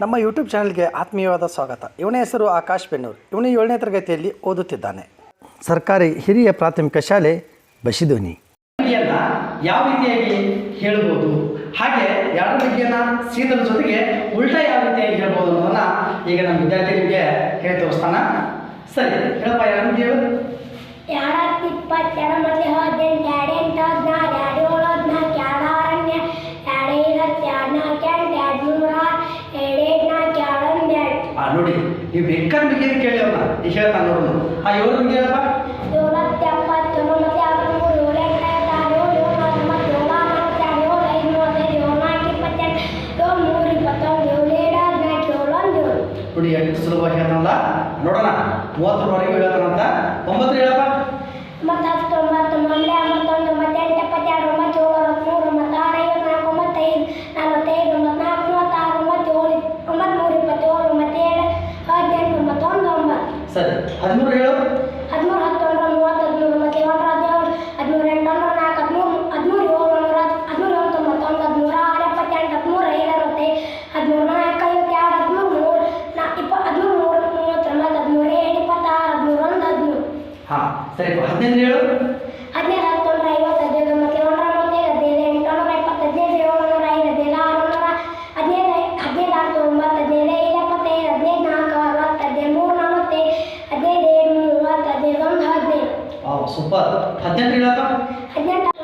ನಮ್ಮ ಯೂಟ್ಯೂಬ್ ಚಾನಲ್ಗೆ ಆತ್ಮೀಯವಾದ ಸ್ವಾಗತ. ಇವನ ಹೆಸರು ಆಕಾಶ್ ಬೆನ್ನೂರು. ಇವನು 7ನೇ ತರಗತಿಯಲ್ಲಿ ಓದುತ್ತಿದ್ದಾನೆ. ಸರ್ಕಾರಿ ಹಿರಿಯ ಪ್ರಾಥಮಿಕ ಶಾಲೆ ಬಶಿದೋನಿ. ಯಾವ ರೀತಿಯಾಗಿ ಹೇಳ್ಬೋದು, ಹಾಗೆ ಎರಡು ಬಗೆಯನ್ನು ಸೀದರ ಜೊತೆಗೆ ಉಲ್ಟಾ ಯಾವ ರೀತಿಯಾಗಿ ಹೇಳ್ಬೋದು ಅನ್ನೋದನ್ನು ಈಗ ನಮ್ಮ ವಿದ್ಯಾರ್ಥಿಗಳಿಗೆ ಹೇಳಿ ತೋರಿಸ್ತಾನ. ಸರಿ, ಹೇಳಪ್ಪ. ಯಾರು ಹೇಳು. 2022 ಮತ್ತೆ 18 27 27 ನೋಡಿ, ನೀವು ಬೆಕ್ಕದ ಬಗ್ಗೆ ಕೇಳಿ ಅವ್ರನ್ನ ಈಗ ಹೇಳ್ತಾನೆ ನೋಡೋಣ. ಆ 7 ಬಗ್ಗೆ ಹೇಳಪ್ಪ. 7 ನೋಡಿ, ಎಷ್ಟು ಸುಲಭವಾಗಿ ಹೇಳ್ತಾನಲ್ಲ. ನೋಡೋಣ, 30ರವರೆಗೆ ಹೇಳ್ತಾನಂತ. 9 ಹೇಳಪ್ಪ. 13 ಸರಿ. 13 ಹೇಳು. 15 ಹೇಳು. 18 ಸೂಪರ್. 18 ಹೇಳಪ್ಪ. 18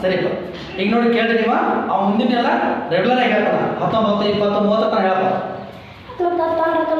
ಸರಿ. ಈಗ ನೋಡಿ, ಕೇಳ್ರಿ ನೀವು. ಆ ಮುಂದಿನೆಲ್ಲ ರೆಗ್ಯುಲರ್ ಆಗಿ ಹೇಳ್ತಾನ. 19 20 30 ತನಕ ಹೇಳಪ್ಪ. 23 40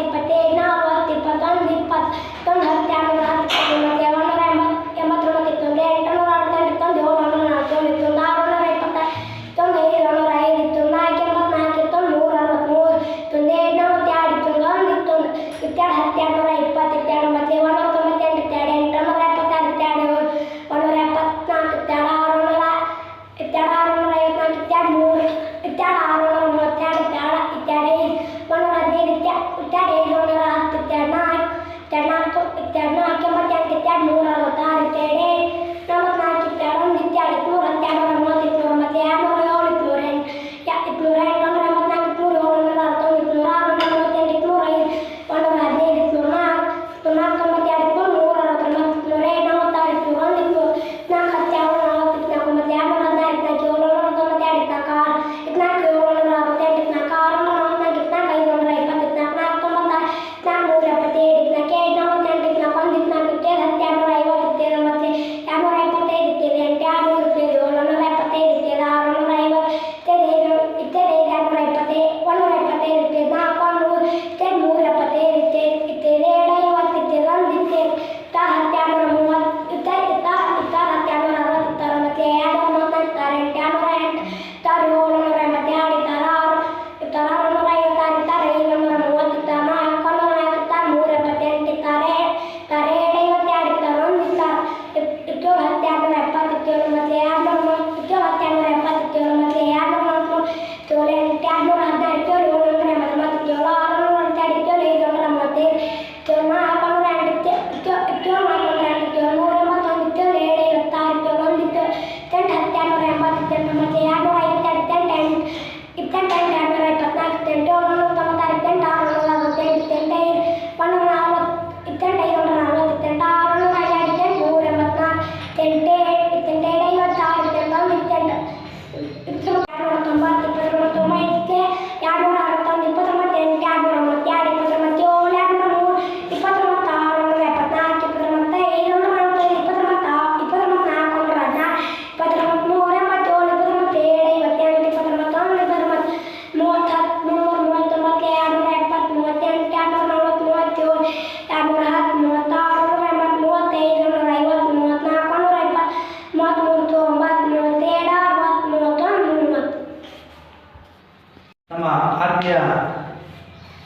25 40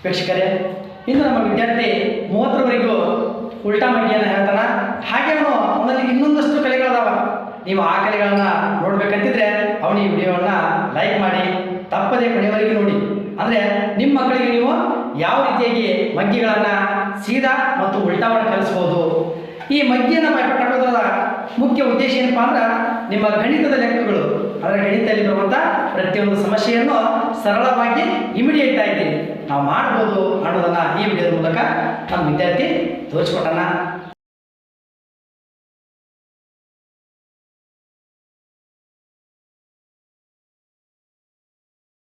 ವೀಕ್ಷಕರೇ, ಇನ್ನು ನಮ್ಮ ವಿದ್ಯಾರ್ಥಿ 30ರವರೆಗೂ ಉಲ್ಟಾ ಮಗ್ಗಿಯನ್ನು ಹೇಳ್ತಾನೆ. ಹಾಗೆ ಅವನಲ್ಲಿ ಇನ್ನೊಂದಷ್ಟು ಕಲೆಗಳದಾವ. ನೀವು ಆ ಕಲೆಗಳನ್ನು ನೋಡ್ಬೇಕಂತಿದ್ರೆ ಅವನ ಈ ವಿಡಿಯೋವನ್ನು ಲೈಕ್ ಮಾಡಿ, ತಪ್ಪದೇ ಕೊನೆಯವರೆಗೂ ನೋಡಿ. ಅಂದರೆ ನಿಮ್ಮ ಮಕ್ಕಳಿಗೆ ನೀವು ಯಾವ ರೀತಿಯಾಗಿ ಮಗ್ಗಿಗಳನ್ನು ಸೀದಾ ಮತ್ತು ಉಲ್ಟಾವನ್ನು ಕಲಿಸ್ಬೋದು. ಈ ಮಗ್ಗಿಯನ್ನು ಬಾಯ್ಪಾಠ ಹಾಕೋದ್ರದ ಮುಖ್ಯ ಉದ್ದೇಶ ಏನಪ್ಪ ಅಂದ್ರೆ ನಿಮ್ಮ ಗಣಿತದ ಲೆಕ್ಕಗಳು, ಅಂದರೆ ಗಣಿತದಲ್ಲಿ ಬರುವಂಥ ಪ್ರತಿಯೊಂದು ಸಮಸ್ಯೆಯನ್ನು ಸರಳವಾಗಿ ಇಮಿಡಿಯೇಟ್ ಆಗಿ ನಾವು ಮಾಡ್ಬೋದು ಅನ್ನೋದನ್ನು ಈ ವಿಡಿಯೋದ ಮೂಲಕ ನಮ್ಮ ವಿದ್ಯಾರ್ಥಿ ತೋರಿಸ್ಕೊಟ್ಟಾನ.